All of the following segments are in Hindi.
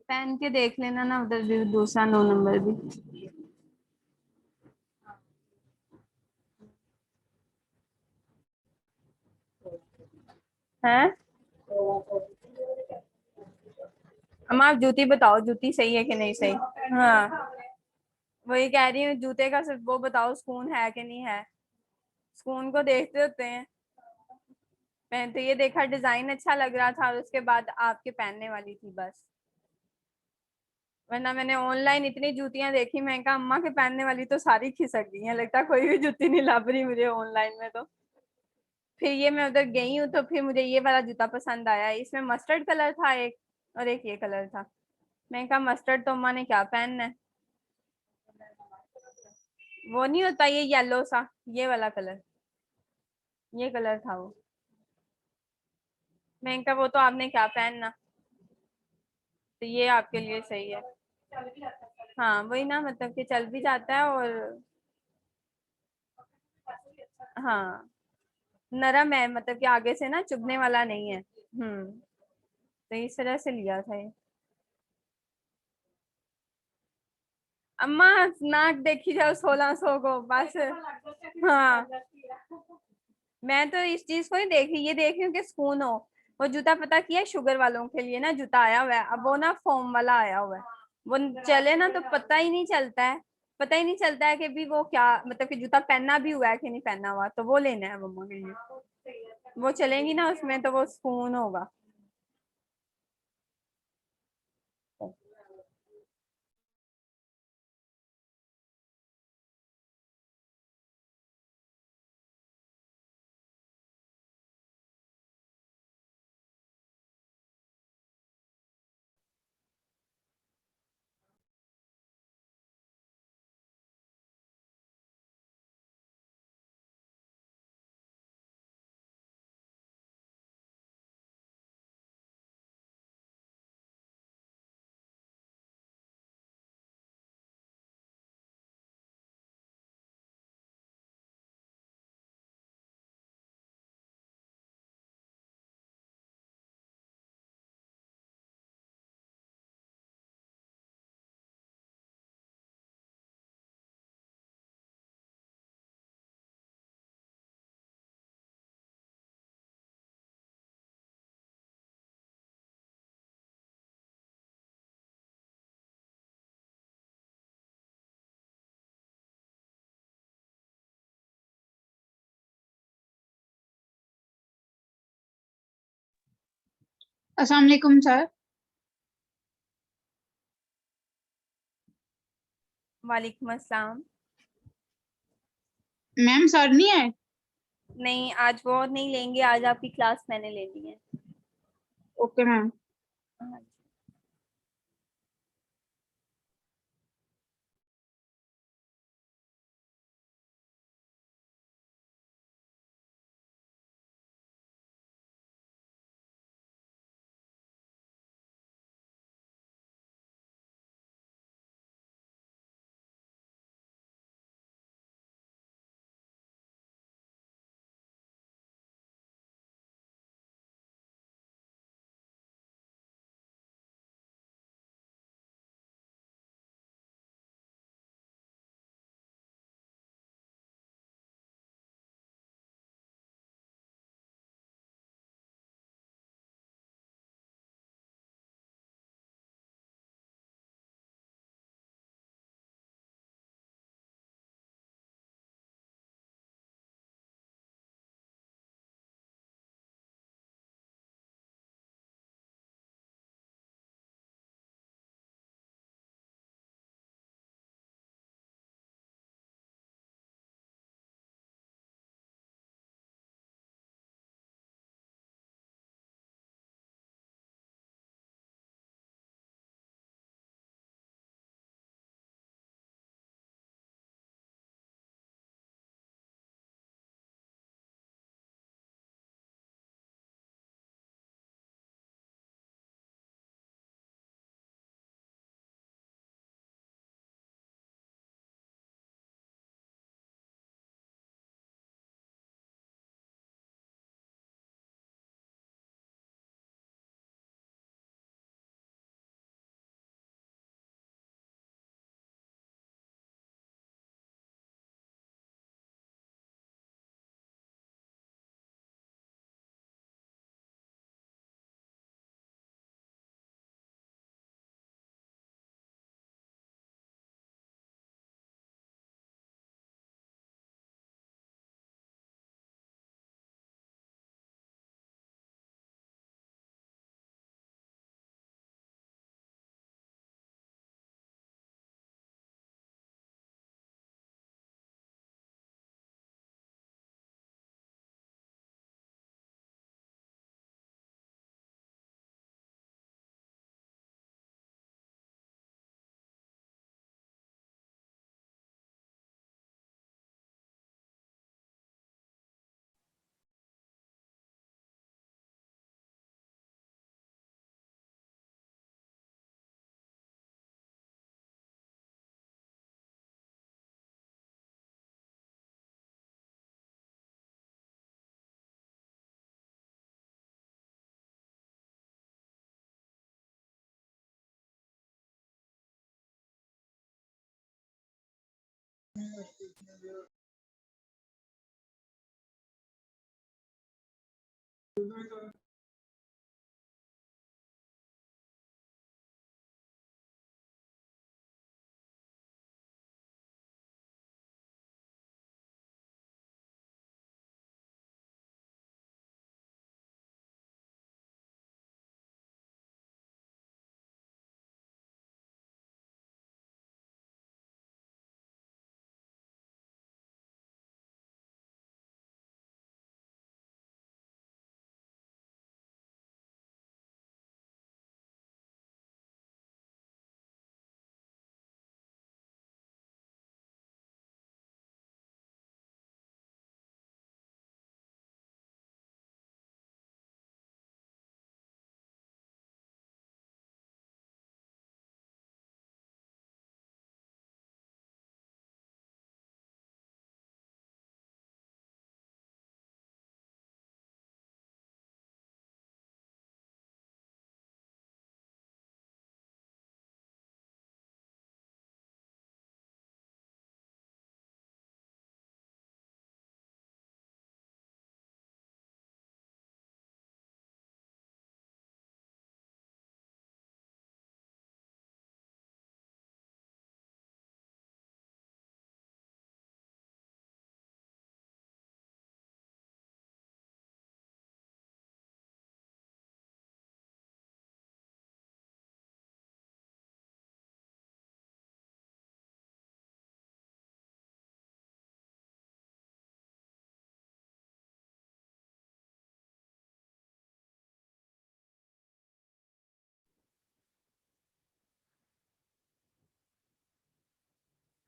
पहन के देख लेना ना उधर भी, दूसरा 9 नंबर भी है। अम्मा आप जूती बताओ, जूती सही है कि नहीं सही। हाँ, वही कह रही हूँ, जूते का सिर्फ वो बताओ, सुकून है कि नहीं है। सुकून को देखते होते हैं। मैंने तो ये देखा डिजाइन अच्छा लग रहा था और उसके बाद आपके पहनने वाली थी बस। वरना मैंने ऑनलाइन इतनी जूतियां देखी, मैं कहा अम्मा के पहनने वाली तो सारी खिसक गई है, लगता है कोई भी जूती नहीं लग रही मुझे ऑनलाइन में तो। फिर ये मैं उधर गई हूँ तो फिर मुझे ये वाला जूता पसंद आया, इसमें मस्टर्ड कलर था एक, और एक ये कलर था। मैंने कहा मस्टर्ड तो अम्मा ने क्या पहनना है। वो नहीं होता ये येलो सा, ये वाला कलर, ये कलर था वो। मैंने कहा वो तो आपने क्या पहनना, तो ये आपके लिए सही है। हाँ वही ना, मतलब कि चल भी जाता है और हाँ नरम है, मतलब कि आगे से ना चुभने वाला नहीं है। तो इस तरह से लिया था ये। अम्मा नाक देखी जाओ 1600 को बस। हाँ, मैं तो इस चीज को ही देख रही, ये देख रही हूँ कि सुकून हो। वो जूता पता किया शुगर वालों के लिए ना जूता आया हुआ है, अब वो ना फोम वाला आया हुआ है। वो चले ना तो पता ही नहीं चलता है। पता ही नहीं चलता है कि भी वो क्या, मतलब कि जूता पहना भी हुआ है कि नहीं पहना हुआ, तो वो लेना है मम्मा के लिए। वो चलेंगी ना उसमें तो वो सुकून होगा। अस्सलाम वालेकुम सर। वालेकुम अस्सलाम। मैम सर नहीं है? नहीं आज वो नहीं लेंगे, आज आपकी क्लास मैंने लेनी है। Okay ma'am. हाँ।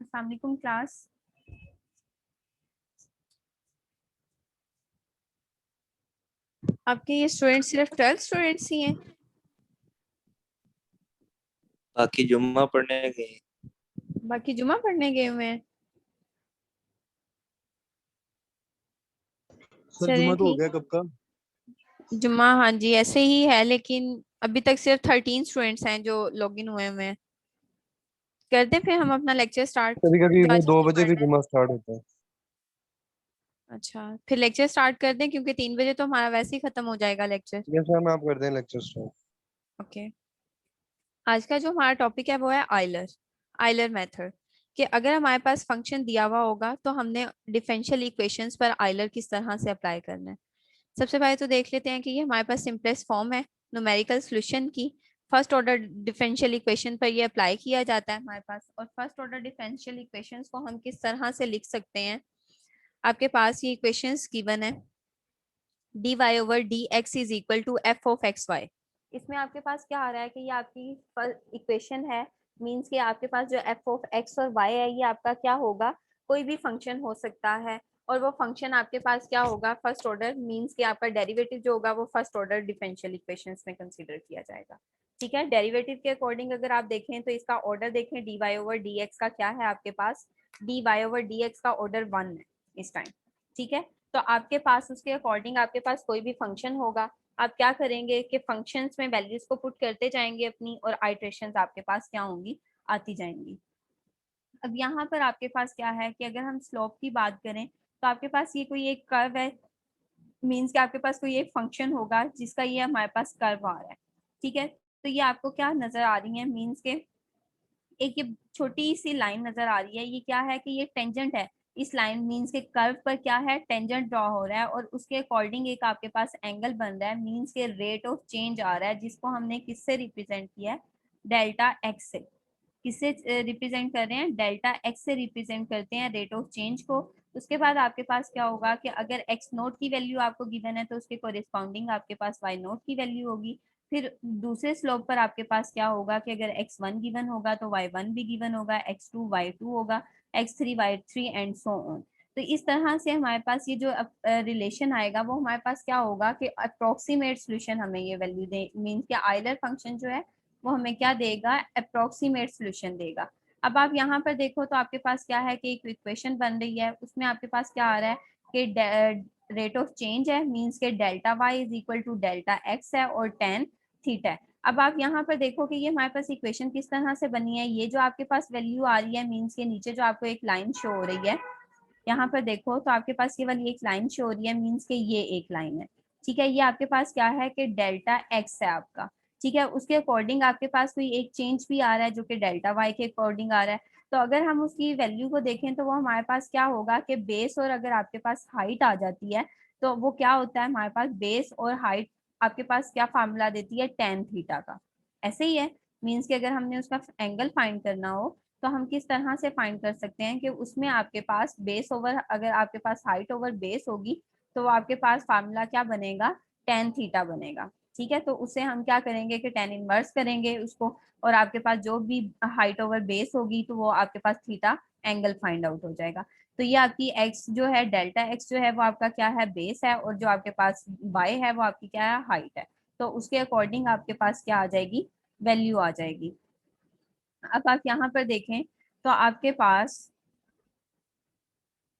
अस्सलाम वालेकुम क्लास। आपके ये स्टूडेंट सिर्फ 12 स्टूडेंट्स ही हैं? बाकी जुम्मा पढ़ने गए। बाकी जुमा पढ़ने गए हुए हैं? सर चलें जुम्मा तो हो ठीक, गया कब का। जुम्मा हाँ जी ऐसे ही है, लेकिन अभी तक सिर्फ 13 स्टूडेंट्स हैं जो लॉगिन हुए हुए हैं। कर दें फिर हम अपना लेक्चर स्टार्ट? कभी कभी जो वो आज 2 हमने बजे भी पढ़ना है। जुम्मा स्टार्ट होता है। अच्छा, फिर लेक्चर स्टार्ट कर दें क्योंकि 3 बजे तो हमारा वैसे ही खत्म हो जाएगा लेक्चर। यस मैम, आप कर दें लेक्चर स्टार्ट। ओके, आज का जो हमारा टॉपिक है वो है आइलर मेथड। कि अगर हमारे पास फंक्शन दिया हुआ होगा तो हमने डिफरेंशियल इक्वेशंस पर आइलर किस तरह से अप्लाई करना है। सबसे पहले तो देख लेते हैं कि ये हमारे पास सिंपलेस्ट फॉर्म है न्यूमेरिकल सॉल्यूशन की। फर्स्ट ऑर्डर डिफरेंशियल इक्वेशन पर ये अप्लाई किया जाता है हमारे पास। और फर्स्ट ऑर्डर डिफरेंशियल इक्वेशंस को हम किस तरह से लिख सकते हैं। आपके पास ये इक्वेशंस गिवन है, dy over dx is equal to f of xy। इसमें आपके पास क्या आ रहा है कि ये आपकी इक्वेशन है, मींस कि आपके पास जो f ऑफ x और y है ये आपका क्या होगा, कोई भी फंक्शन हो सकता है। और वो फंक्शन आपके पास क्या होगा, फर्स्ट ऑर्डर, मींस कि आपका डेरिवेटिव जो होगा वो फर्स्ट ऑर्डर डिफरेंशियल इक्वेशंस में कंसीडर किया जाएगा। ठीक है, डेरिवेटिव के अकॉर्डिंग अगर आप देखें तो इसका ऑर्डर देखें, dy ओवर dx का क्या है आपके पास, dy ओवर dx का ऑर्डर 1 है इस टाइम। ठीक है, तो आपके पास उसके अकॉर्डिंग आपके पास कोई भी फंक्शन होगा, आप क्या करेंगे कि फंक्शंस में वैल्यूज को पुट करते जाएंगे अपनी, और आइटरेशंस आपके पास क्या होंगी, आती जाएंगी। अब यहाँ पर आपके पास क्या है कि अगर हम स्लोप की बात करें तो आपके पास ये कोई एक कर्व है, मींस कि आपके पास कोई एक फंक्शन होगा जिसका ये हमारे पास कर्व आ रहा है। ठीक है, तो ये आपको क्या नजर आ रही है, मींस के एक ये छोटी सी लाइन नजर आ रही है, ये क्या है कि ये टेंजेंट है इस लाइन, मींस के कर्व पर क्या है, टेंजेंट ड्रॉ हो रहा है और उसके अकॉर्डिंग एक आपके पास एंगल बन रहा है, मींस के रेट ऑफ चेंज आ रहा है, जिसको हमने किससे रिप्रेजेंट किया है, डेल्टा एक्स से। किससे रिप्रेजेंट कर रहे हैं, डेल्टा एक्स से रिप्रेजेंट करते हैं रेट ऑफ चेंज को। उसके बाद आपके पास क्या होगा कि अगर एक्स नोट की वैल्यू आपको गिवन है तो उसके कोरिस्पॉन्डिंग आपके पास वाई नोट की वैल्यू होगी। फिर दूसरे स्लोप पर आपके पास क्या होगा कि अगर x1 गिवन होगा तो y1 भी गिवन होगा, x2 y2 होगा, x3 y3 and so on. तो इस तरह से हमारे पास ये जो रिलेशन आएगा वो हमारे पास क्या होगा कि अप्रोक्सीमेट सोल्यूशन हमें ये वैल्यू दे, मीन कि आइलर फंक्शन जो है वो हमें क्या देगा, अप्रोक्सीमेट सोल्यूशन देगा। अब आप यहाँ पर देखो तो आपके पास क्या है कि एक इक्वेशन बन रही है, उसमें आपके पास क्या आ रहा है कि रेट ऑफ चेंज है, मींस के delta Y is equal to delta X है और टेन थीटा है। अब आप यहाँ पर देखो कि ये हमारे पास इक्वेशन किस तरह से बनी है। ये जो आपके पास वैल्यू आ रही है मीन्स के नीचे जो आपको एक लाइन शो हो रही है, यहाँ पर देखो तो आपके पास ये वाली एक लाइन शो हो रही है, मीन्स के ये एक लाइन है, ठीक है। ये आपके पास क्या है कि डेल्टा एक्स है आपका, ठीक है। उसके अकॉर्डिंग आपके पास कोई एक चेंज भी आ रहा है जो कि डेल्टा वाई के अकॉर्डिंग आ रहा है। तो अगर हम उसकी वैल्यू को देखें तो वो हमारे पास क्या होगा कि बेस और अगर आपके पास हाइट आ जाती है तो वो क्या होता है हमारे पास बेस और हाइट आपके पास क्या फार्मूला देती है, टेन थीटा का। ऐसे ही है, मीन्स कि अगर हमने उसका एंगल फाइंड करना हो तो हम किस तरह से फाइंड कर सकते हैं कि उसमें आपके पास बेस ओवर, अगर आपके पास हाइट ओवर बेस होगी तो वो आपके पास फार्मूला क्या बनेगा, टेन थीटा बनेगा, ठीक है। तो उसे हम क्या करेंगे कि टेन इनवर्स करेंगे उसको, और आपके पास जो भी हाइट ओवर बेस होगी तो वो आपके पास थीटा एंगल फाइंड आउट हो जाएगा। तो ये आपकी एक्स जो है, डेल्टा एक्स जो है वो आपका क्या है, बेस है, और जो आपके पास वाई है वो आपकी क्या है, हाइट है। तो उसके अकॉर्डिंग आपके पास क्या आ जाएगी, वैल्यू आ जाएगी। अब आप यहाँ पर देखें तो आपके पास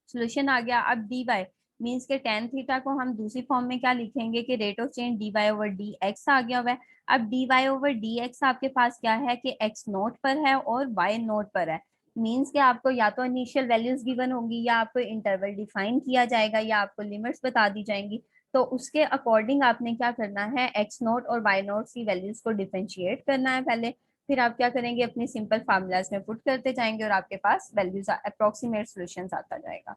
सोल्यूशन आ गया। अब डी वाई मीन्स के टेन थीटा को हम दूसरी फॉर्म में क्या लिखेंगे कि rate of change d y over d x आ गया हुआ है। अब d y over d x आपके पास क्या है कि एक्स नोट पर है और वाई नोट पर है, मीन्स के आपको या तो इनिशियल वैल्यूज गिवन होंगी या आपको इंटरवल डिफाइन किया जाएगा या आपको लिमिट्स बता दी जाएंगी। तो उसके अकॉर्डिंग आपने क्या करना है, एक्स नोट और वाई नोट की वैल्यूज को डिफरेंशिएट करना है पहले, फिर आप क्या करेंगे, अपनी सिंपल फार्मूलाज में पुट करते जाएंगे और आपके पास वैल्यूज अप्रोक्सीमेट सॉल्यूशंस आता जाएगा।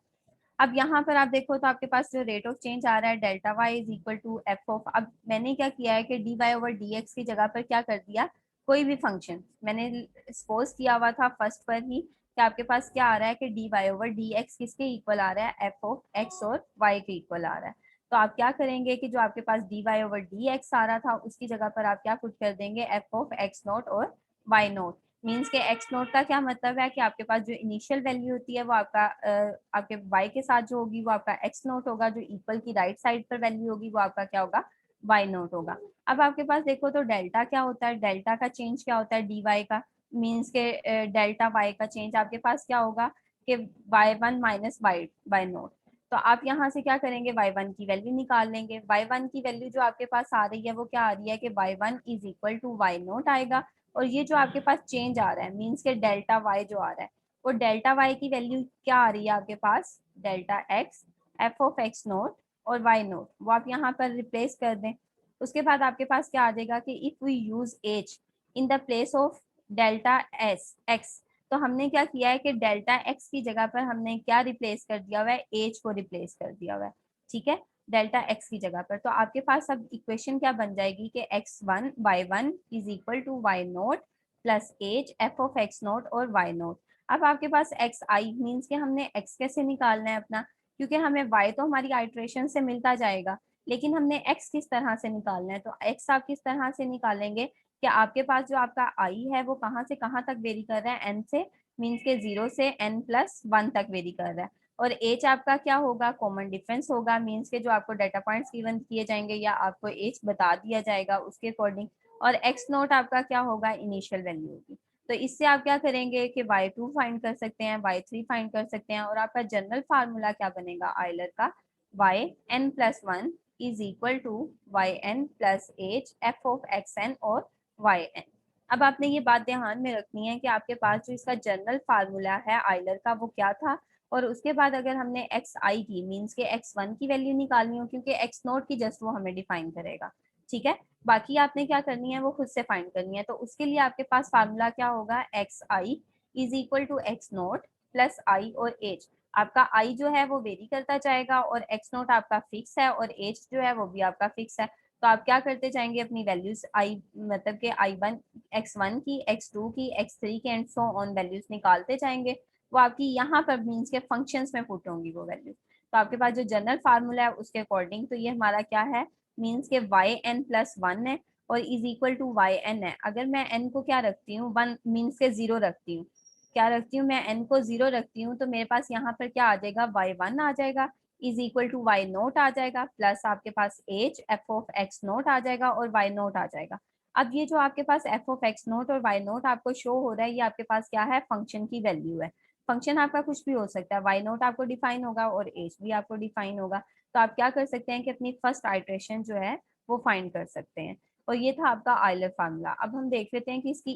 अब यहाँ पर आप देखो तो आपके पास जो रेट ऑफ चेंज आ रहा है delta Y is equal to f of, अब मैंने क्या किया है कि d y over d x की जगह पर क्या कर दिया, कोई भी फंक्शन मैंने सपोज किया हुआ था फर्स्ट पर ही कि आपके पास क्या आ रहा है कि d y over d x किसके इक्वल आ रहा है, एफ ऑफ एक्स और वाई के इक्वल आ रहा है। तो आप क्या करेंगे कि जो आपके पास d y over d x आ रहा था उसकी जगह पर आप क्या पुट कर देंगे, एफ ऑफ एक्स नोट और वाई नोट। मीन्स के एक्स नोट का क्या मतलब है कि आपके पास जो इनिशियल वैल्यू होती है वो आपका आपके वाई के साथ जो होगी वो आपका एक्स नोट होगा, जो इक्वल की राइट साइड पर वैल्यू होगी वो आपका क्या होगा, वाई नोट होगा। अब आपके पास देखो तो डेल्टा क्या होता है, डेल्टा का चेंज क्या होता है डी वाई का, मीन्स के डेल्टा वाई का चेंज आपके पास क्या होगा कि y one minus y naught. तो आप यहाँ से क्या करेंगे, वाई वन की वैल्यू निकाल लेंगे। वाई वन की वैल्यू जो आपके पास आ रही है वो क्या आ रही है कि y one is equal to y naught आएगा, और ये जो आपके पास चेंज आ रहा है मीन्स के डेल्टा वाई जो आ रहा है वो डेल्टा वाई की वैल्यू क्या आ रही है आपके पास, delta x f of x naught और वाई नोट, वो आप यहाँ पर रिप्लेस कर दें। उसके बाद आपके पास क्या आ जाएगा कि if we use h in the place of delta s x, तो हमने क्या किया है कि डेल्टा एक्स की जगह पर हमने क्या रिप्लेस कर दिया हुआ है, एच को रिप्लेस कर दिया हुआ है, ठीक है, डेल्टा एक्स की जगह पर। तो आपके पास अब इक्वेशन क्या बन जाएगी कि x one y one is equal to y naught plus h f of x naught और वाई नोट। अब आपके पास एक्स आई मीन्स के हमने एक्स कैसे निकालना है अपना, क्योंकि हमें वाई तो हमारी आइट्रेशन से मिलता जाएगा, लेकिन हमने एक्स किस तरह से निकालना है। तो एक्स आप किस तरह से निकालेंगे कि आपके पास जो आपका आई है वो कहाँ से कहाँ तक वेरी कर रहा है, एन से, मीन्स के 0 से n प्लस 1 तक वेरी कर रहा है। और एच आपका क्या होगा, कॉमन डिफरेंस होगा, मीन्स के जो आपको डाटा पॉइंट्स गिवन किए जाएंगे या आपको एच बता दिया जाएगा उसके अकॉर्डिंग। और एक्स नोट आपका क्या होगा, इनिशियल वैल्यू होगी। तो इससे आप क्या करेंगे कि y2 फाइंड कर सकते हैं, y3 फाइंड कर सकते हैं, और आपका जनरल फार्मूला क्या बनेगा आयलर का, yn plus 1 is equal to yn plus h f of xn और yn। अब आपने ये बात ध्यान में रखनी है कि आपके पास जो इसका जनरल फार्मूला है आयलर का वो क्या था, और उसके बाद अगर हमने एक्स आई की मीन्स के एक्स वन की वैल्यू निकालनी हो, क्योंकि एक्स नोट की जस्ट वो हमें डिफाइन करेगा, ठीक है, बाकी आपने क्या करनी है वो खुद से फाइंड करनी है। तो उसके लिए आपके पास फार्मूला क्या होगा, x i is equal to x naught plus i और एच। आपका आई जो है वो वेरी करता जाएगा और एक्स नोट आपका फिक्स है और एच जो है वो भी आपका फिक्स है। तो आप क्या करते जाएंगे, अपनी वैल्यूज आई मतलब के आई वन एक्स वन की, एक्स टू की, एक्स थ्री की एंड सो ऑन वैल्यूज निकालते जाएंगे। वो आपकी यहाँ पर मीन्स के फंक्शंस में पुट होंगी वो वैल्यूज। तो आपके पास जो जनरल फार्मूला है उसके अकॉर्डिंग तो ये हमारा क्या है, मीन्स के वाई एन प्लस 1 है और is equal to y n है। अगर मैं एन को क्या रखती हूँ, 1 मीन्स के 0 रखती हूँ, क्या रखती हूँ मैं, एन को 0 रखती हूँ, तो मेरे पास यहाँ पर क्या आ जाएगा, वाई वन आ जाएगा is equal to y naught आ जाएगा प्लस आपके पास h f of x naught आ जाएगा और वाई नोट आ जाएगा। अब ये जो आपके पास एफ ऑफ एक्स नोट और वाई नोट आपको शो हो रहा है ये आपके पास क्या है, फंक्शन की वैल्यू है। फंक्शन आपका कुछ भी हो सकता है, वाई नोट आपको डिफाइन होगा और एच भी आपको डिफाइन होगा। तो आप क्या कर सकते हैं कि अपनी फर्स्ट आइट्रेशन जो है वो फाइंड कर सकते हैं। और ये था आपका आयलर फार्मूला। अब हम देख लेते हैं कि इसकी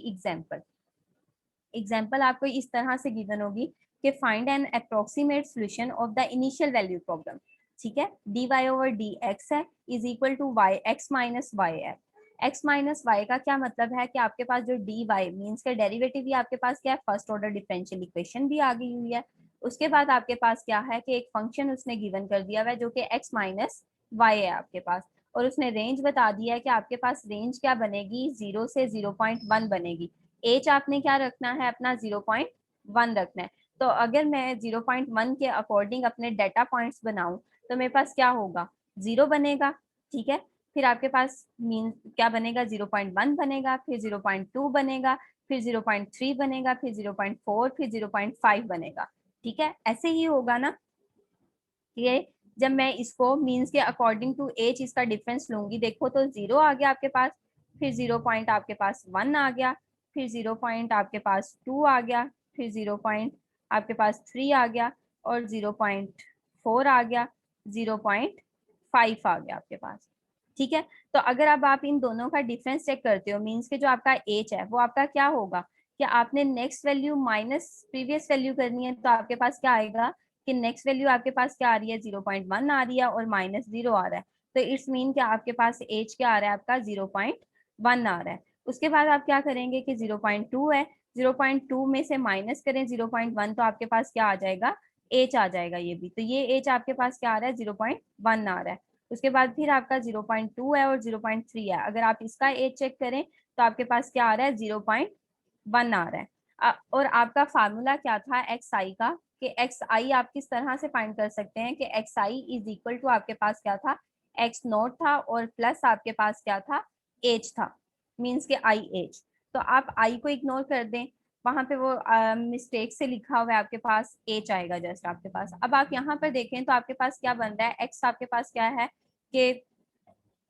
एग्जाम्पल आपको इस तरह से गिवन होगी कि find an approximate solution of the initial value problem. ठीक है, dy ओवर dx है is equal to y x minus y है। x माइनस वाई का क्या मतलब है कि आपके पास जो dy मीन्स का डेरिवेटिव भी आपके पास क्या है, फर्स्ट ऑर्डर डिफरेंशियल इक्वेशन भी आ गई हुई है। उसके बाद आपके पास क्या है कि एक फंक्शन उसने गिवन कर दिया हुआ है जो कि x माइनस वाई है आपके पास, और उसने रेंज बता दिया है कि आपके पास रेंज क्या बनेगी, 0 से 0.1 बनेगी। एज आपने क्या रखना है, अपना 0.1 रखना है। तो अगर मैं 0.1 के अकॉर्डिंग अपने डाटा पॉइंट्स बनाऊं तो मेरे पास क्या होगा, 0 बनेगा। ठीक है, फिर आपके पास मीन क्या बनेगा, 0.1 बनेगा, फिर 0.2 बनेगा, फिर 0.3 बनेगा, फिर 0.4, फिर 0.5 बनेगा। ठीक है, ऐसे ही होगा ना। ये जब मैं इसको मीन्स के अकॉर्डिंग टू एज इसका डिफरेंस लूंगी, देखो तो 0 आ गया आपके पास, फिर 0 पॉइंट आपके पास 1 आ गया, फिर 0 पॉइंट आपके पास 2 आ गया, फिर 0 पॉइंट आपके पास 3 आ गया, और 0.4 आ गया, 0.5 आ गया आपके पास। ठीक है, तो अगर अब आप इन दोनों का डिफरेंस चेक करते हो, मीन्स के जो आपका एज है वो आपका क्या होगा कि आपने next value minus previous value करनी है, तो आपके पास क्या आएगा कि नेक्स्ट वैल्यू आपके पास क्या आ रही है, 0.1 आ रही है और माइनस 0 आ रहा है। तो इट्स मीन कि आपके पास एज क्या आ रहा है, आपका 0.1 आ रहा है। उसके बाद आप क्या करेंगे कि 0.2 है, 0.2 में से माइनस करें 0.1, तो आपके पास क्या आ जाएगा, एज आ जाएगा ये भी। तो ये एज आपके पास क्या आ रहा है, 0.1 आ रहा है। उसके बाद फिर आपका 0.2 है और 0.3 है। अगर आप इसका एज चेक करें तो आपके पास क्या आ रहा है, 0.1 आ रहा है। और आपका फार्मूला क्या था एक्स आई का, कि एक्स आई आप किस तरह से फाइंड कर सकते हैं कि x i is equal to आपके पास क्या था, एक्स नोट था और प्लस आपके पास क्या था, एज था, मीन्स के आई एज। तो आप आई को इग्नोर कर दें, वहां पे वो मिस्टेक से लिखा हुआ है आपके पास एच आएगा जस्ट आपके पास। अब आप यहाँ पर देखें तो आपके पास क्या बन रहा है, एक्स आपके पास क्या है कि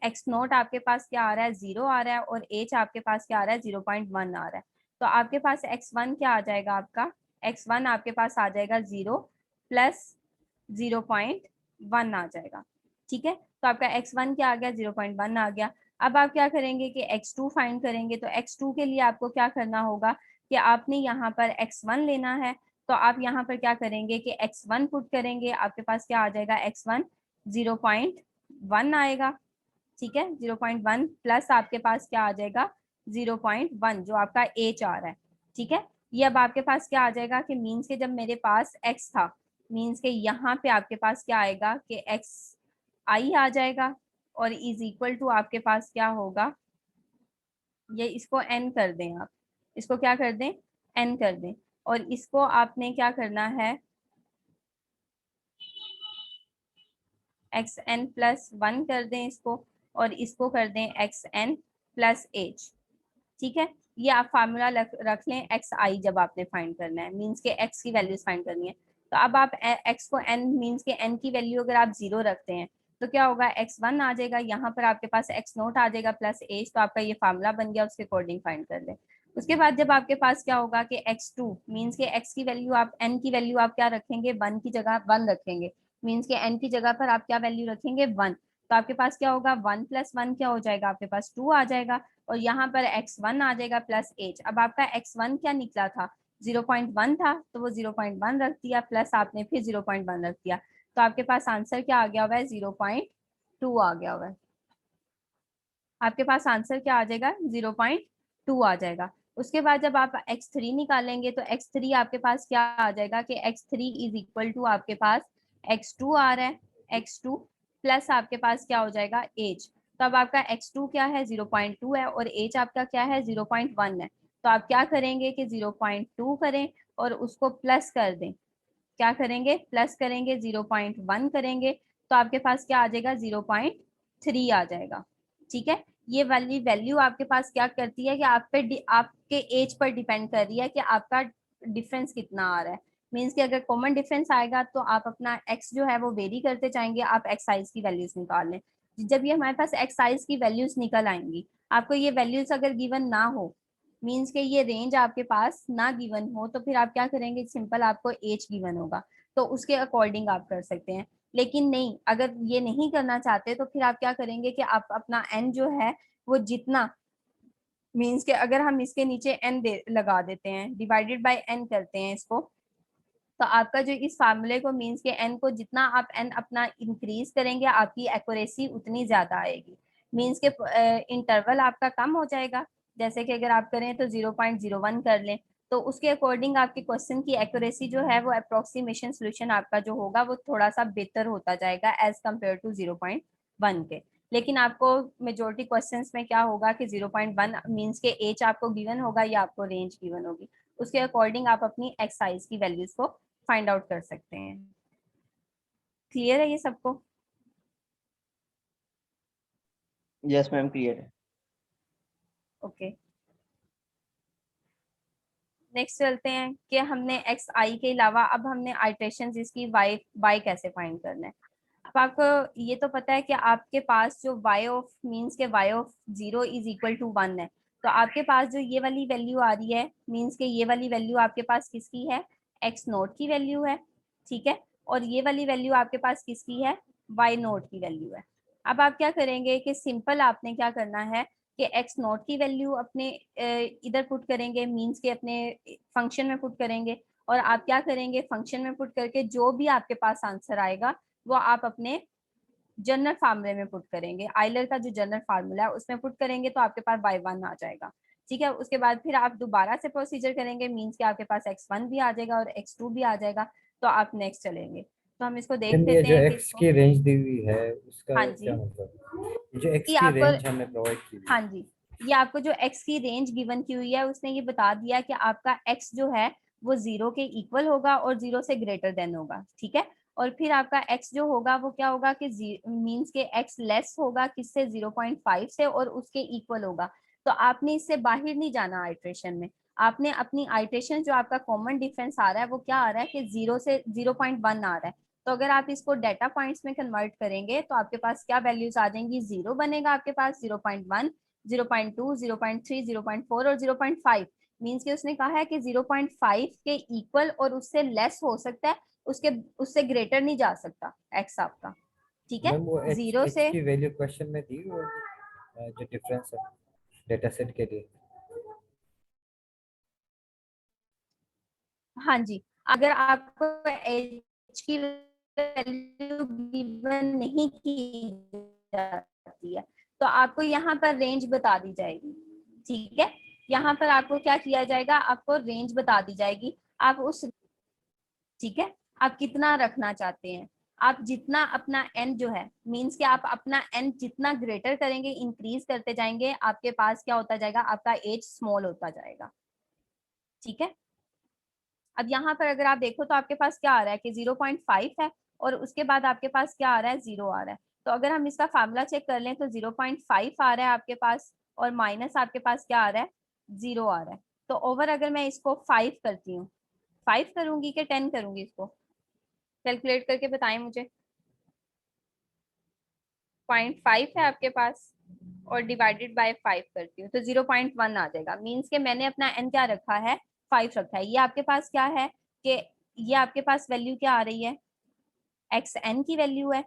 एक्स नोट आपके पास क्या आ रहा है, 0 आ रहा है, और एच आपके पास क्या आ रहा है, 0.1 आ रहा है। तो आपके पास x1 क्या आ जाएगा, आपका x1 आपके पास आ जाएगा 0 प्लस 0.1 आ जाएगा। ठीक है, तो आपका x1 क्या आ गया, 0.1 आ गया। अब आप क्या करेंगे कि x2 फाइंड करेंगे, तो x2 के लिए आपको क्या करना होगा कि आपने यहाँ पर x1 लेना है। तो आप यहाँ पर क्या करेंगे कि x1 पुट करेंगे, आपके पास क्या आ जाएगा, x1 0.1 आएगा। ठीक है, 0.1 प्लस आपके पास क्या आ जाएगा, 0.1 जो आपका एच आ रहा है। ठीक है, ये अब आपके पास क्या आ जाएगा कि मीन्स के जब मेरे पास x था, मीन्स के यहाँ पे आपके पास क्या आएगा कि x आई आ जाएगा, और इज इक्वल टू आपके पास क्या होगा, ये इसको n कर दें आप, इसको क्या कर दें, n कर दें, और इसको आपने क्या करना है, xn प्लस 1 कर दें इसको, और इसको कर दें xn प्लस h। ठीक है, ये आप फार्मूला रख लें एक्स आई जब आपने फाइंड करना है, मीन्स के x की वैल्यूज फाइंड करनी है। तो अब आप x को n मीन्स के n की वैल्यू अगर आप 0 रखते हैं तो क्या होगा, x1 आ जाएगा, यहाँ पर आपके पास x नोट आ जाएगा प्लस एज। तो आपका ये फार्मूला बन गया, उसके अकॉर्डिंग फाइंड कर लें। उसके बाद जब आपके पास क्या होगा कि x2 मीन्स के x की वैल्यू आप n की वैल्यू आप क्या रखेंगे, 1 की जगह 1 रखेंगे, मीन्स के n की जगह पर आप क्या वैल्यू रखेंगे, 1। तो आपके पास क्या होगा, 1 प्लस 1 क्या हो जाएगा, आपके पास 2 आ जाएगा, और यहाँ पर x1 आ जाएगा प्लस एच। अब आपका x1 क्या निकला था, 0.1 था, तो वो 0.1 रख दिया, प्लस आपने फिर 0.1 रख दिया, तो आपके पास आंसर क्या आ गया हुआ है, 0.2 आ गया हुआ है। आपके पास आंसर क्या आ जाएगा, 0.2 आ जाएगा। उसके बाद जब आप x3 निकालेंगे तो x3 आपके पास क्या आ जाएगा कि x3 इज इक्वल टू आपके पास x2 आ रहा है, x2 प्लस आपके पास क्या हो जाएगा, एज। तो अब आपका x2 क्या है, 0.2 है, और एज आपका क्या है, 0.1 है। तो आप क्या करेंगे कि 0.2 करें और उसको प्लस कर दें, क्या करेंगे, प्लस करेंगे, 0.1 करेंगे, तो आपके पास क्या आ जाएगा, 0.3 आ जाएगा। ठीक है, ये वाली वैल्यू आपके पास क्या करती है कि आप पे आपके एज पर डिपेंड कर रही है कि आपका डिफरेंस कितना आ रहा है। मीन्स कि अगर कॉमन डिफरेंस आएगा तो आप अपना एक्स जो है वो वेरी करते जाएंगे, आप एक्स साइज की वैल्यूज निकाल लें। जब ये हमारे पास एक्स साइज की वैल्यूज निकल आएंगी, आपको ये वैल्यूज अगर गिवन ना हो, मीन्स के ये रेंज आपके पास ना गिवन हो, तो फिर आप क्या करेंगे, सिंपल आपको एज गिवन होगा तो उसके अकॉर्डिंग आप कर सकते हैं। लेकिन नहीं, अगर ये नहीं करना चाहते तो फिर आप क्या करेंगे कि आप अपना एन जो है वो जितना मीन्स के अगर हम इसके नीचे n लगा देते हैं, डिवाइडेड बाय n करते हैं इसको, तो आपका जो इस फार्मूले को मीन्स के n को जितना आप n अपना इंक्रीज करेंगे आपकी एक्यूरेसी उतनी ज्यादा आएगी। मीन्स के इंटरवल आपका कम हो जाएगा। जैसे कि अगर आप करें तो 0.01 कर लें, तो उसके अकॉर्डिंग आपके क्वेश्चन की एक्यूरेसी जो है वो अप्रोक्सीमेशन सोल्यूशन आपका जो होगा वो थोड़ा सा बेहतर होता जाएगा एज कम्पेयर टू 0.1 के। लेकिन आपको मेजोरिटी क्वेश्चंस में क्या होगा कि 0.1 मीन्स के एज आपको गिवन होगा या आपको रेंज गिवन होगी, उसके अकॉर्डिंग आप अपनी एक्सरसाइज की वैल्यूज को फाइंड आउट कर सकते हैं। क्लियर है ये सबको? यस मैम क्लियर है। ओके, नेक्स्ट चलते हैं कि हमने एक्स आई के अलावा अब हमने आइट्रेशन इसकी वाई कैसे फाइंड करना है। अब आपको ये तो पता है कि आपके पास जो y ऑफ मीन्स के y of 0 is equal to 1 है, तो आपके पास जो ये वाली वैल्यू आ रही है मीन्स के ये वाली वैल्यू आपके पास किसकी है, x नोट की वैल्यू है, ठीक है। और ये वाली वैल्यू आपके पास किसकी है, y नोट की वैल्यू है। अब आप क्या करेंगे कि सिंपल आपने क्या करना है कि x नोट की वैल्यू अपने इधर पुट करेंगे, मीन्स के अपने फंक्शन में पुट करेंगे, और आप क्या करेंगे फंक्शन में पुट करके जो भी आपके पास आंसर आएगा वो आप अपने जनरल फार्मूले में पुट करेंगे। आइलर का जो जनरल फार्मूला है उसमें पुट करेंगे तो आपके पास y1 आ जाएगा, ठीक है। उसके बाद फिर आप दोबारा से प्रोसीजर करेंगे, मीन्स कि आपके पास x1 भी आ जाएगा और x2 भी आ जाएगा, तो आप नेक्स्ट चलेंगे। तो हम इसको देख ये लेते जो हैं कि x की रेंज दी हुई है उसका हाँ क्या जी, मतलब, ये जो x ये की आपको रेंज हमें प्रोवाइड की हुई हाँ जी, ये आपको जो x की रेंज गिवन की हुई है उसने ये बता दिया कि आपका x जो है वो 0 के इक्वल होगा और 0 से ग्रेटर देन होगा, ठीक है। और फिर आपका x जो होगा वो क्या होगा कि मींस के x लेस होगा किससे, 0.5 से, और उसके इक्वल होगा। तो आपने इससे बाहर नहीं जाना आइट्रेशन में, आपने अपनी आइट्रेशन जो आपका कॉमन डिफरेंस आ रहा है वो क्या आ रहा है कि 0 से 0.1 आ रहा है। तो अगर आप इसको डेटा पॉइंट्स में कन्वर्ट करेंगे तो आपके पास क्या वैल्यूज आ जाएंगी, 0 बनेगा आपके पास, 0.1, 0.2, 0.3, 0.4 और 0.5। मीन्स कि उसने कहा है कि 0.5 के इक्वल और उससे लेस हो सकता है, उसके उससे ग्रेटर नहीं जा सकता एक्स आपका, ठीक है। मैम वो जीरो x से की वैल्यू क्वेश्चन में दी हुई है, जो डिफरेंस है डेटा सेट के लिए। हाँ जी, अगर आपको एच की वैल्यू गिवन नहीं की जाती है तो आपको यहाँ पर रेंज बता दी जाएगी, ठीक है। यहाँ पर आपको क्या किया जाएगा, आपको रेंज बता दी जाएगी, आप उस, ठीक है, आप कितना रखना चाहते हैं। आप जितना अपना n जो है मीन्स कि आप अपना n जितना ग्रेटर करेंगे, इंक्रीज करते जाएंगे, आपके पास क्या होता जाएगा, आपका एज स्मॉल होता जाएगा, ठीक है। अब यहाँ पर अगर आप देखो तो आपके पास क्या आ रहा है कि 0.5 है और उसके बाद आपके पास क्या आ रहा है, 0 आ रहा है। तो अगर हम इसका फार्मूला चेक कर लें तो 0.5 आ रहा है आपके पास और माइनस आपके पास क्या आ रहा है, 0 आ रहा है। तो ओवर अगर मैं इसको 5 करती हूँ, 5 करूंगी कि 10 करूंगी, इसको कैलकुलेट करके बताएं मुझे। 0.5 है आपके पास और डिवाइडेड बाय 5 करती हूँ तो 0.1 आ जाएगा। मीन्स के मैंने अपना n क्या रखा है, 5 रखा है। ये आपके पास क्या है कि ये आपके पास वैल्यू क्या आ रही है, एक्स एन की वैल्यू है,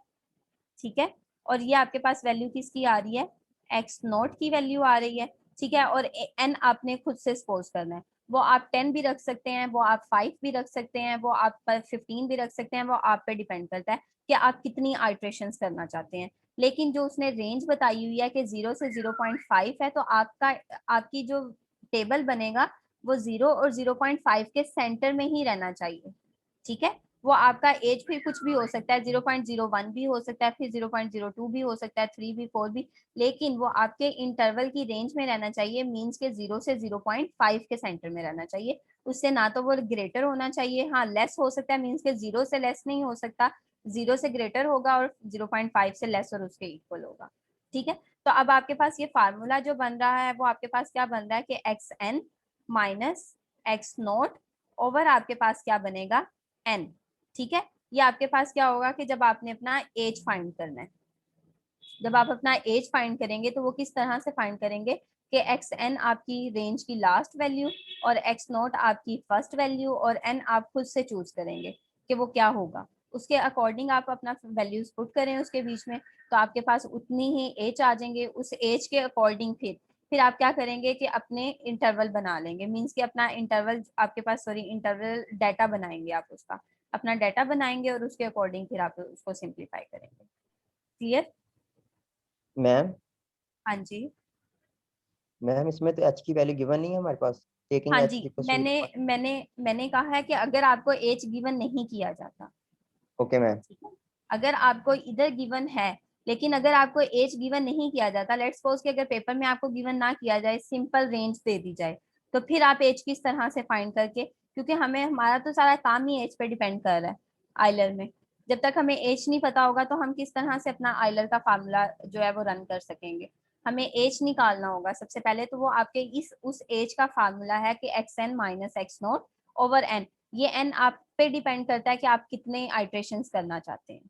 ठीक है। और ये आपके पास वैल्यू किसकी आ रही है, एक्स नोट की वैल्यू आ रही है, ठीक है। और एन आपने खुद से सपोज करना है, वो आप 10 भी रख सकते हैं, वो आप 5 भी रख सकते हैं, वो आप 15 भी रख सकते हैं, वो आप पे डिपेंड करता है कि आप कितनी आइट्रेशन करना चाहते हैं। लेकिन जो उसने रेंज बताई हुई है कि 0 से 0.5 है, तो आपका आपकी जो टेबल बनेगा वो 0 और 0.5 के सेंटर में ही रहना चाहिए, ठीक है। वो आपका एज फिर कुछ भी हो सकता है, 0.01 भी हो सकता है, फिर 0.02 भी हो सकता है, 3 भी, 4 भी, लेकिन वो आपके इंटरवल की रेंज में रहना चाहिए। मींस के 0 से 0.5 के सेंटर में रहना चाहिए, उससे ना तो वो ग्रेटर होना चाहिए, हाँ लेस हो सकता है, मींस के 0 से लेस नहीं हो सकता, 0 से ग्रेटर होगा और 0.5 से लेस और उसके इक्वल होगा, ठीक है। तो अब आपके पास ये फार्मूला जो बन रहा है वो आपके पास क्या बन रहा है कि x n minus x naught over आपके पास क्या बनेगा, एन, ठीक है। ये आपके पास क्या होगा कि जब आपने अपना एज फाइंड करना है, जब आप अपना एज फाइंड करेंगे तो वो किस तरह से फाइंड करेंगे कि एक्स एन आपकी रेंज की लास्ट वैल्यू और एक्स नोट आपकी फर्स्ट वैल्यू और एन आप खुद से चूज करेंगे कि वो क्या होगा। उसके अकॉर्डिंग आप अपना वैल्यूज पुट करें उसके बीच में, तो आपके पास उतनी ही एज आ जाएंगे। उस एज के अकॉर्डिंग फिर आप क्या करेंगे कि अपने इंटरवल बना लेंगे, मींस कि अपना इंटरवल आपके पास, सॉरी इंटरवल डाटा बनाएंगे, आप उसका अपना डाटा बनाएंगे और उसके अकॉर्डिंग फिर आप उसको सिंप्लीफाई करेंगे। क्लियर? मैम हाँ जी, मैम इसमें तो एच की वैल्यू गिवन नहीं है हमारे पास, टेकिंग हाँ एच जी, इक्वल्स मैंने कहा है कि अगर आपको एज गिवन नहीं किया जाता, ओके मैम। अगर आपको इधर गिवन है लेकिन अगर आपको एज गिवन नहीं किया जाता, लेट्स सपोज कि अगर पेपर में आपको गिवन ना किया जाए, सिंपल रेंज दे दी जाए, तो फिर आप एज किस तरह से फाइंड करके, क्योंकि हमें हमारा तो सारा काम ही एज पे डिपेंड कर रहा है आइलर में। जब तक हमें एज नहीं पता होगा तो हम किस तरह से अपना आइलर का फार्मूला जो है वो रन कर सकेंगे। हमें एज निकालना होगा सबसे पहले, तो वो आपके इस उस एज का फार्मूला है कि x n minus x naught over n. ये एन आप पे डिपेंड करता है कि आप कितने आइट्रेशंस करना चाहते हैं,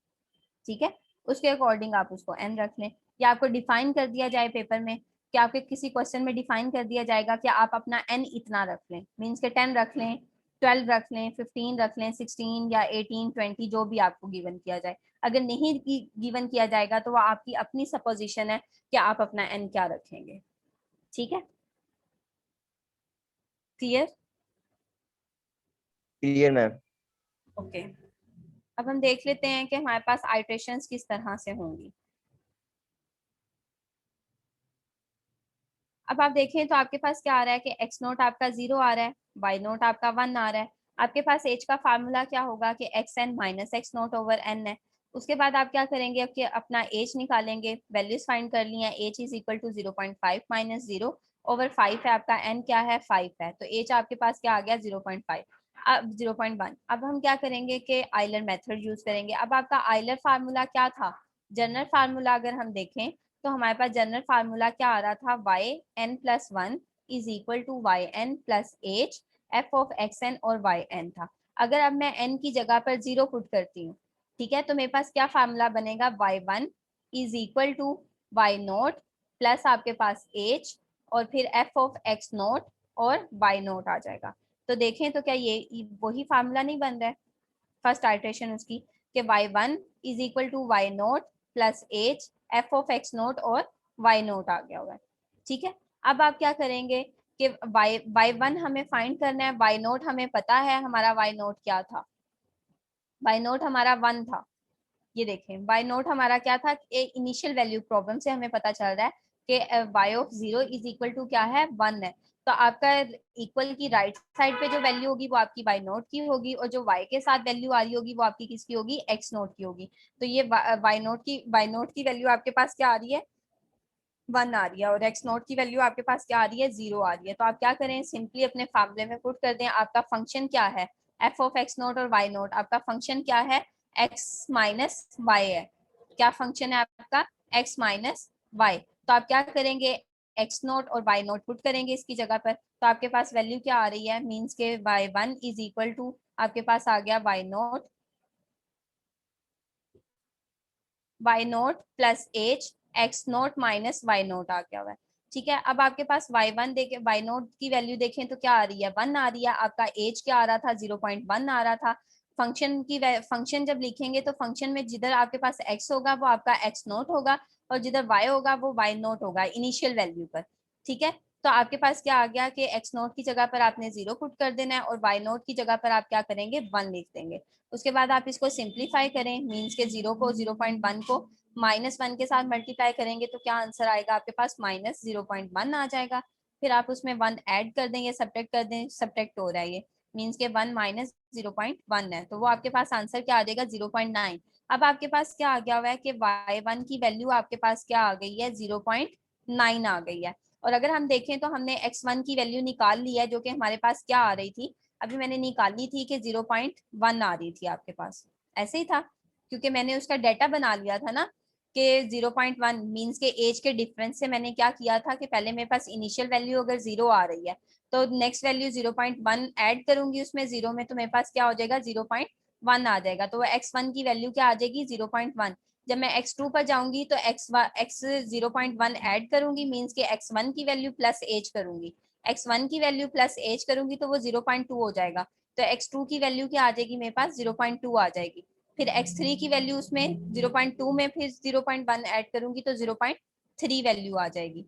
ठीक है। उसके अकॉर्डिंग आप उसको एन रख लें, या आपको डिफाइन कर दिया जाए पेपर में कि आपके किसी क्वेश्चन में डिफाइन कर दिया जाएगा कि आप अपना एन इतना रख लें, मीन्स के 10 रख लें, 12 रख लें, 15 रख लें, 16 या 18, 20 जो भी आपको गिवन किया जाए। अगर नहीं गिवन किया जाएगा तो वो आपकी अपनी सपोजिशन है कि आप अपना एन क्या रखेंगे, ठीक है। क्लियर? Clear ma'am. ओके, अब हम देख लेते हैं कि हमारे पास आइट्रेशंस किस तरह से होंगी। अब आप देखें तो आपके पास क्या आ रहा है कि एक्स नोट आपका 0 आ रहा है, वाई नोट आपका 1 आ रहा है। आपके पास एज का फार्मूला क्या होगा कि x n minus x naught over n है। उसके बाद आप क्या करेंगे, अब कि अपना एज निकालेंगे, वैल्यूज फाइंड कर लिया, h is equal to 0.5 minus 0 over 5 है आपका, एन क्या है 5 है, तो एज आपके पास क्या आ गया 0.5, अब 0.1। अब हम क्या करेंगे कि आइलर मेथड यूज करेंगे। अब आपका आइलर फार्मूला क्या था, जनरल फार्मूला अगर हम देखें तो हमारे पास जनरल फार्मूला क्या आ रहा था, y n plus 1 is equal to y n plus h f of x n और वाई एन था। अगर अब मैं एन की जगह पर 0 पुट करती हूँ, ठीक है, तो मेरे पास क्या फार्मूला बनेगा, y one is equal to y naught plus आपके पास एच और फिर एफ ऑफ एक्स नोट और वाई नोट आ जाएगा। तो देखें तो क्या ये वही फार्मूला नहीं बन रहा है, फर्स्ट आइट्रेशन उसकी, कि y one is equal to y naught plus h f of x naught और वाई नोट आ गया हुआ है, ठीक है। अब आप क्या करेंगे कि वाई वन हमें फाइंड करना है, वाई नोट हमें पता है हमारा वाई नोट क्या था, वाई नोट हमारा 1 था। ये देखें वाई नोट हमारा क्या था, इनिशियल वैल्यू प्रॉब्लम से हमें पता चल रहा है कि y of 0 is equal to क्या है 1 है। तो आपका इक्वल की राइट साइड पे जो वैल्यू होगी वो आपकी वाई नोट की होगी, और जो वाई के साथ वैल्यू आ रही होगी वो आपकी किसकी होगी, एक्स नोट की होगी। तो ये वाई नोट की वैल्यू आपके पास क्या आ रही है 1 आ रही है, और एक्स नोट की वैल्यू आपके पास क्या आ रही है 0 आ रही है। तो आप क्या करें, सिंपली अपने फार्मूले में पुट कर दें। आपका फंक्शन क्या है, एफ ऑफ एक्स नोट और वाई नोट, आपका फंक्शन क्या है, एक्स माइनस वाई है। क्या फंक्शन है आपका, एक्स माइनस वाई। तो आप क्या करेंगे, एक्स नोट और वाई नोट पुट करेंगे इसकी जगह पर, तो आपके पास वैल्यू क्या आ रही है, मीन्स के y one is equal to आपके पास आ गया y naught plus h x naught minus y naught आ गया हुआ है, ठीक है। अब आपके पास वाई वन देखे, वाई नोट की वैल्यू देखें तो क्या आ रही है 1 आ रही है, आपका एज क्या आ रहा था 0.1 आ रहा था। फंक्शन जब लिखेंगे तो फंक्शन में जिधर आपके पास एक्स होगा वो आपका एक्स नोट होगा, और जिधर वाई होगा वो वाई नोट होगा इनिशियल वैल्यू पर, ठीक है। तो आपके पास क्या आ गया कि एक्स नोट की जगह पर आपने 0 पुट कर देना है, और वाई नोट की जगह पर आप क्या करेंगे 1 लिख देंगे। उसके बाद आप इसको सिंप्लीफाई करें, मीन्स के 0.1 को -1 के साथ मल्टीप्लाई करेंगे तो क्या आंसर आएगा आपके पास -0.1 आ जाएगा। फिर आप उसमें 1 ऐड कर दें या सब्ट्रैक्ट कर दें, सब्ट्रैक्ट हो रहा है ये, मीन्स के 1 माइनस 0.1 है, तो वो आपके पास आंसर क्या आ जाएगा 0.9। अब आपके पास क्या आ गया हुआ है कि y1 की वैल्यू आपके पास क्या आ गई है 0.9 आ गई है। और अगर हम देखें तो हमने x1 की वैल्यू निकाल ली है, जो कि हमारे पास क्या आ रही थी, अभी मैंने निकाली थी कि 0.1 आ रही थी आपके पास, ऐसे ही था क्योंकि मैंने उसका डाटा बना लिया था ना कि 0.1 मीन्स के एज के डिफरेंस से मैंने क्या किया था कि पहले मेरे पास इनिशियल वैल्यू अगर 0 आ रही है तो नेक्स्ट वैल्यू 0.1 ऐड करूंगी उसमें 0 में, तो मेरे पास क्या हो जाएगा 0.1 आ जाएगा। तो वो x1 की वैल्यू क्या आ जाएगी 0.1। जब मैं x2 पर जाऊंगी तो x 0.1 ऐड करूंगी, मीन्स के x1 की वैल्यू प्लस एज करूंगी, x1 की वैल्यू प्लस एज करूंगी तो वो 0.2 हो जाएगा। तो x2 की वैल्यू क्या आ जाएगी मेरे पास 0.2 आ जाएगी। फिर x3 की वैल्यू उसमें 0.2 में फिर 0.1 ऐड करूंगी तो 0.3 वैल्यू आ जाएगी।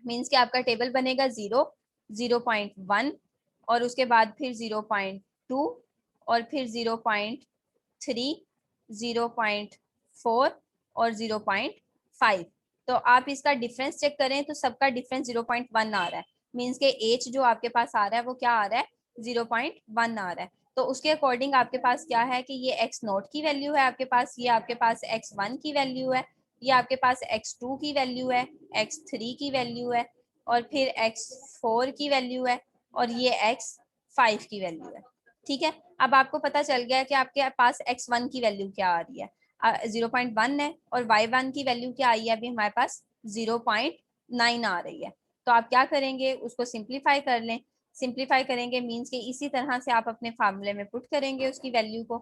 मीन्स कि आपका टेबल बनेगा 0, 0.1 और उसके बाद फिर 0.2 और फिर 0.3, 0.4 और 0.5। तो आप इसका डिफरेंस चेक करें तो सबका डिफरेंस 0.1 आ रहा है। मीन्स के एच जो आपके पास आ रहा है वो क्या आ रहा है, 0.1 आ रहा है। तो उसके अकॉर्डिंग आपके पास क्या है कि ये x नोट की वैल्यू है आपके पास, ये आपके पास x1 की वैल्यू है, ये आपके पास x2 की वैल्यू है, x3 की वैल्यू है और फिर x4 की वैल्यू है और ये x5 की वैल्यू है। ठीक है, अब आपको पता चल गया कि आपके पास x1 की वैल्यू क्या आ रही है, 0.1 है और y1 की वैल्यू क्या आई है अभी हमारे पास 0.9 आ रही है। तो आप क्या करेंगे, उसको सिंप्लीफाई कर लें। सिंप्लीफाई करेंगे मीन्स के इसी तरह से आप अपने फार्मूले में पुट करेंगे उसकी वैल्यू को।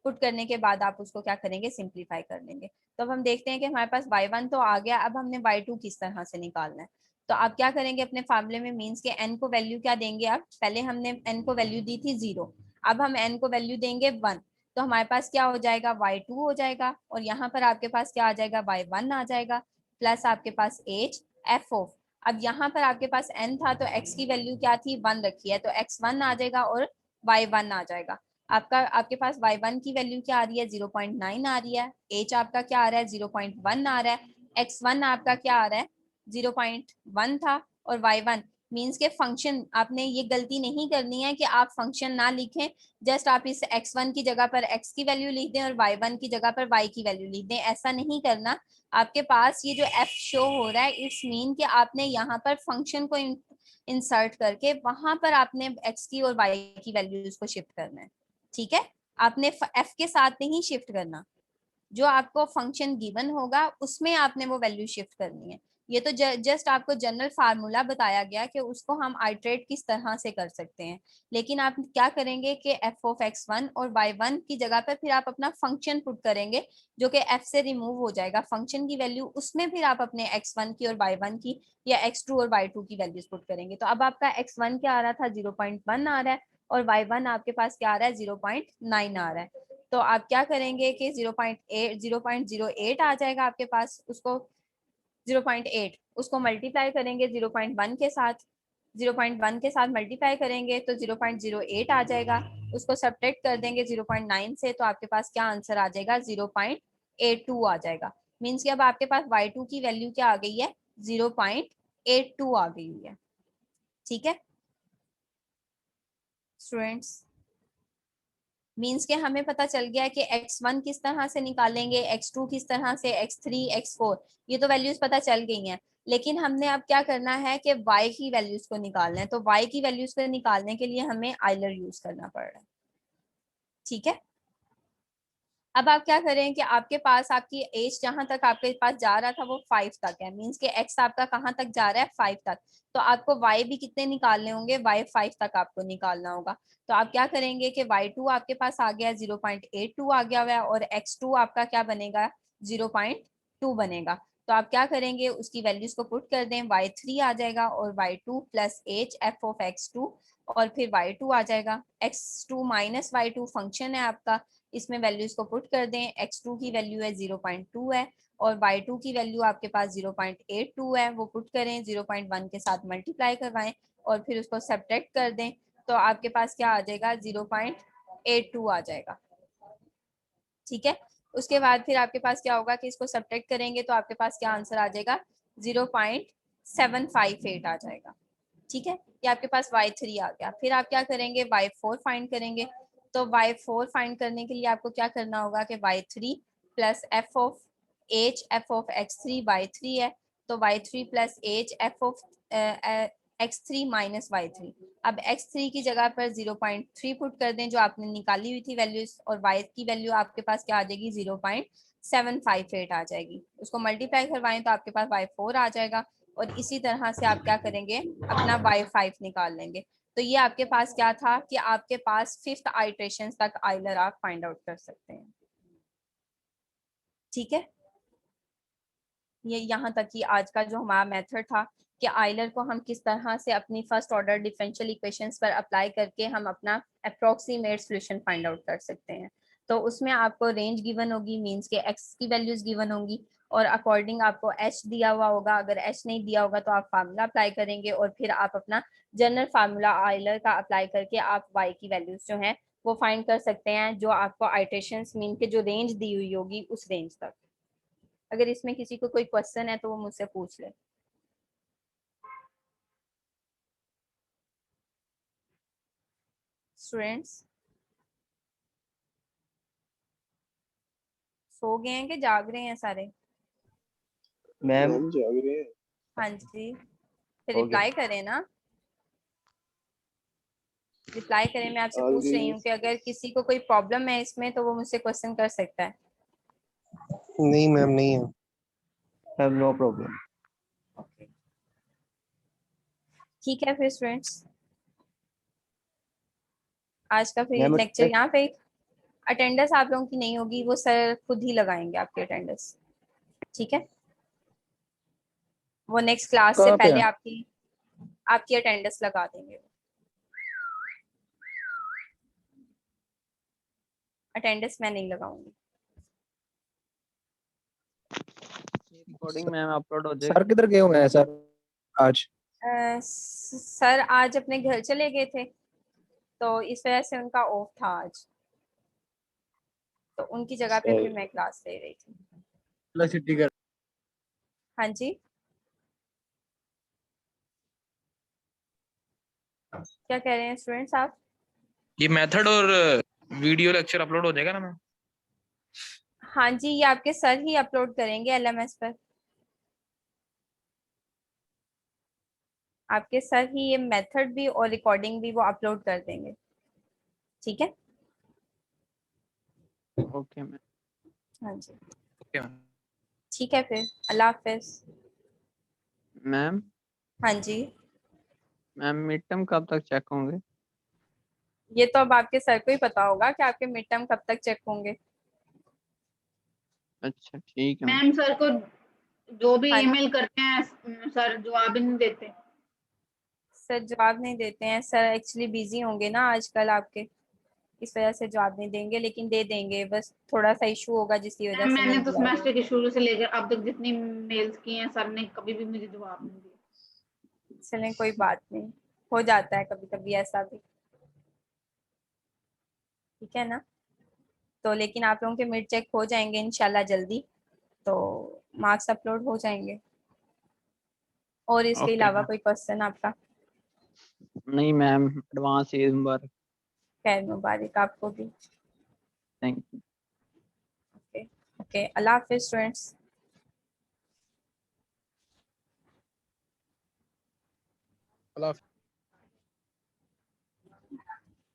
पुट करने के बाद आप उसको क्या करेंगे, सिंप्लीफाई कर लेंगे। तो अब हम देखते हैं कि हमारे पास y1 तो आ गया, अब हमने y2 किस तरह से निकालना है। तो आप क्या करेंगे अपने फार्मूले में, मीन्स के n को वैल्यू क्या देंगे आप, पहले हमने n को वैल्यू दी थी 0, अब हम n को वैल्यू देंगे 1। तो हमारे पास क्या हो जाएगा, y2 हो जाएगा और यहाँ पर आपके पास क्या आ जाएगा, y1 आ जाएगा प्लस आपके पास h f ऑफ। अब यहाँ पर आपके पास n था तो x की वैल्यू क्या थी, 1 रखी है तो x1 आ जाएगा और y1 आ जाएगा। आपके पास y1 की वैल्यू क्या आ रही है, 0.9 आ रही है, h आपका क्या आ रहा है, 0.1 आ रहा है, x1 आपका क्या आ रहा है, 0.1 था और y1 मीन्स के फंक्शन, आपने ये गलती नहीं करनी है कि आप फंक्शन ना लिखें, जस्ट आप इस x1 की जगह पर x की वैल्यू लिख दें और y1 की जगह पर y की वैल्यू लिख दें, ऐसा नहीं करना। आपके पास ये जो f शो हो रहा है इट्स मीन कि आपने यहाँ पर फंक्शन को इंसर्ट करके वहां पर आपने x की और y की वैल्यूज को शिफ्ट करना है। ठीक है, आपने f के साथ नहीं शिफ्ट करना, जो आपको फंक्शन गिवन होगा उसमें आपने वो वैल्यू शिफ्ट करनी है। ये तो जस्ट आपको जनरल फार्मूला बताया गया कि उसको हम आइट्रेट किस तरह से कर सकते हैं, लेकिन आप क्या करेंगे कि f ऑफ x1 और y1 की जगह पर फिर आप अपना फंक्शन पुट करेंगे जो कि f से रिमूव हो जाएगा, फंक्शन की वैल्यू उसमें फिर आप अपने x1 की और y1 की या x2 और y2 की वैल्यूज पुट करेंगे। तो अब आपका x1 क्या आ रहा था, 0.1 आ रहा है और y1 आपके पास क्या आ रहा है, 0.9 आ रहा है। तो आप क्या करेंगे कि 0.08 आ जाएगा आपके पास, उसको 0.8 उसको मल्टीप्लाई करेंगे 0.1 के साथ, 0.1 के साथ मल्टीप्लाई करेंगे तो 0.08 आ जाएगा, उसको सब्ट्रैक्ट कर देंगे 0.9 से तो आपके पास क्या आंसर आ जाएगा, 0.82 आ जाएगा। मीन्स कि अब आपके पास y2 की वैल्यू क्या आ गई है, 0.82 आ गई हुई है। ठीक है स्टूडेंट्स, मीन्स के हमें पता चल गया कि x1 किस तरह से निकालेंगे, x2 किस तरह से, x3, x4 ये तो वैल्यूज पता चल गई हैं, लेकिन हमने अब क्या करना है कि y की वैल्यूज को निकालना है। तो y की वैल्यूज को निकालने के लिए हमें आइलर यूज करना पड़ रहा है। ठीक है, अब आप क्या करें कि आपके पास आपकी एज जहां तक आपके पास जा रहा था वो 5 तक है, मीन्स के x आपका कहाँ तक जा रहा है, 5 तक। तो आपको y भी कितने निकालने होंगे, y 5 तक आपको निकालना होगा। तो आप क्या करेंगे कि y2 आपके पास आ गया 0.82 आ गया हुआ है और x2 आपका क्या बनेगा, 0.2 बनेगा। तो आप क्या करेंगे, उसकी वैल्यूज को पुट कर दें, y3 आ जाएगा और y2 plus h f of x2 और फिर y2 आ जाएगा, x2 माइनस y2 फंक्शन है आपका, इसमें वैल्यूज को पुट कर दें, x2 की वैल्यू है 0.2 है और y2 की वैल्यू आपके पास 0.82 है, वो पुट करें 0.1 के साथ मल्टीप्लाई करवाएं और फिर उसको सब्ट्रैक्ट कर दें तो आपके पास क्या आ जाएगा, 0.82 आ जाएगा। ठीक है, उसके बाद फिर आपके पास क्या होगा कि इसको सब्ट्रैक्ट करेंगे तो आपके पास क्या आंसर आ जाएगा, 0.758 आ जाएगा। ठीक है, ये आपके पास y3 आ गया। फिर आप क्या करेंगे, y4 फाइंड करेंगे। तो y4 फाइंड करने के लिए आपको क्या करना होगा कि y3 plus f of h f of x3 y3 है तो y3 plus h f of x3 minus y3। अब x3 की जगह पर 0.3 पुट कर दें जो आपने निकाली हुई थी वैल्यूज और y की वैल्यू आपके पास क्या आ जाएगी, 0.758 आ जाएगी। उसको मल्टीप्लाई करवाएं तो आपके पास y4 आ जाएगा और इसी तरह से आप क्या करेंगे, अपना y5 निकाल लेंगे। तो ये आपके पास क्या था कि आपके पास 5th आइटरेशन तक आइलर आप फाइंड आउट कर सकते हैं। ठीक है, ये यहाँ तक कि आज का जो हमारा मेथड था कि आइलर को हम किस तरह से अपनी फर्स्ट ऑर्डर डिफरेंशियल इक्वेशंस पर अप्लाई करके हम अपना अप्रोक्सीमेट सॉल्यूशन फाइंड आउट कर सकते हैं। तो उसमें आपको रेंज गिवन होगी, मींस के एक्स की वैल्यूज गिवन होंगी और अकॉर्डिंग आपको एच दिया हुआ होगा। अगर एच नहीं दिया होगा तो आप फार्मूला अप्लाई करेंगे और फिर आप अपना जनरल फार्मूला आयलर का अप्लाई करके आप वाई की वैल्यूज जो हैं वो फाइंड कर सकते हैं, जो आपको आइट्रेशंस मीन के जो रेंज दी हुई होगी उस रेंज तक। अगर इसमें किसी को कोई क्वेश्चन है तो वो मुझसे पूछ ले। स्टूडेंट्स सो गए हैं कि जाग रहे हैं सारे? मैम हाँ जी, फिर हो गया। रिप्लाई करें ना, रिप्लाई करें। मैं आपसे पूछ रही हूँ कि अगर किसी को कोई प्रॉब्लम है इसमें तो वो मुझसे क्वेश्चन कर सकता है। नहीं मैम, नहीं है। Ma'am no problem. ओके ठीक है फिर स्टूडेंट्स, आज का फिर मैम लेक्चर यहाँ पे। अटेंडेंस आप लोगों की नहीं होगी, वो सर खुद ही लगाएंगे आपकी अटेंडेंस, ठीक है? वो नेक्स्ट क्लास से पहले आपकी आपकी अटेंडेंस लगा देंगे। अटेंडेंस मैं नहीं लगाऊंगी। रिकॉर्डिंग मैम अपलोड हो सर जाएगी। किधर गए हुए हैं सर आज? सर आज अपने घर चले गए थे तो इस वजह से उनका ऑफ था आज, तो उनकी जगह पे फिर मैं क्लास ले रही थी। सिटी का हाँ जी, क्या कह रहे हैं स्टूडेंट्स आप? ये मेथड और वीडियो लेक्चर अपलोड हो जाएगा ना मैम? हाँ जी, ये आपके सर ही अपलोड करेंगे एलएमएस पर। आपके सर ही ये मेथड भी और रिकॉर्डिंग भी वो अपलोड कर देंगे, ठीक है? Okay ma'am. हाँ जी ओके मैम। ठीक है फिर, अल्लाह हाफिज। मैम हाँ जी, मैम मिड टर्म कब तक चेक होंगे? ये तो अब आपके सर को ही पता होगा कि आपके मिड टर्म कब तक चेक होंगे। अच्छा ठीक है मैम। मैम सर को जो भी हाँ ईमेल करते हैं सर जवाब ही नहीं देते। सर जवाब नहीं देते हैं, सर एक्चुअली बिजी होंगे ना आजकल आपके, इस वजह से जवाब नहीं देंगे, लेकिन दे देंगे, बस थोड़ा सा इशू होगा जिसकी वजह मैम से मैंने नहीं तो दिया होगा। सेमेस्टर के शुरू से लेकर अब तक जितनी मेल्स की हैं सर ने कभी भी मुझे जवाब नहीं दिया। चलें कोई बात नहीं, हो जाता है कभी कभी ऐसा भी, ठीक है ना? तो लेकिन आप लोगों के मिड चेक हो जाएंगे इंशाल्लाह जल्दी, तो मार्क्स अपलोड हो जाएंगे। और इसके ओके अलावा मैम। कोई क्वेश्चन आपका? नहीं मैम, एडवांस ईद मुबारक। खैर मुबारक आपको भी। Thank you. Okay okay, Allah Hafiz students. Allah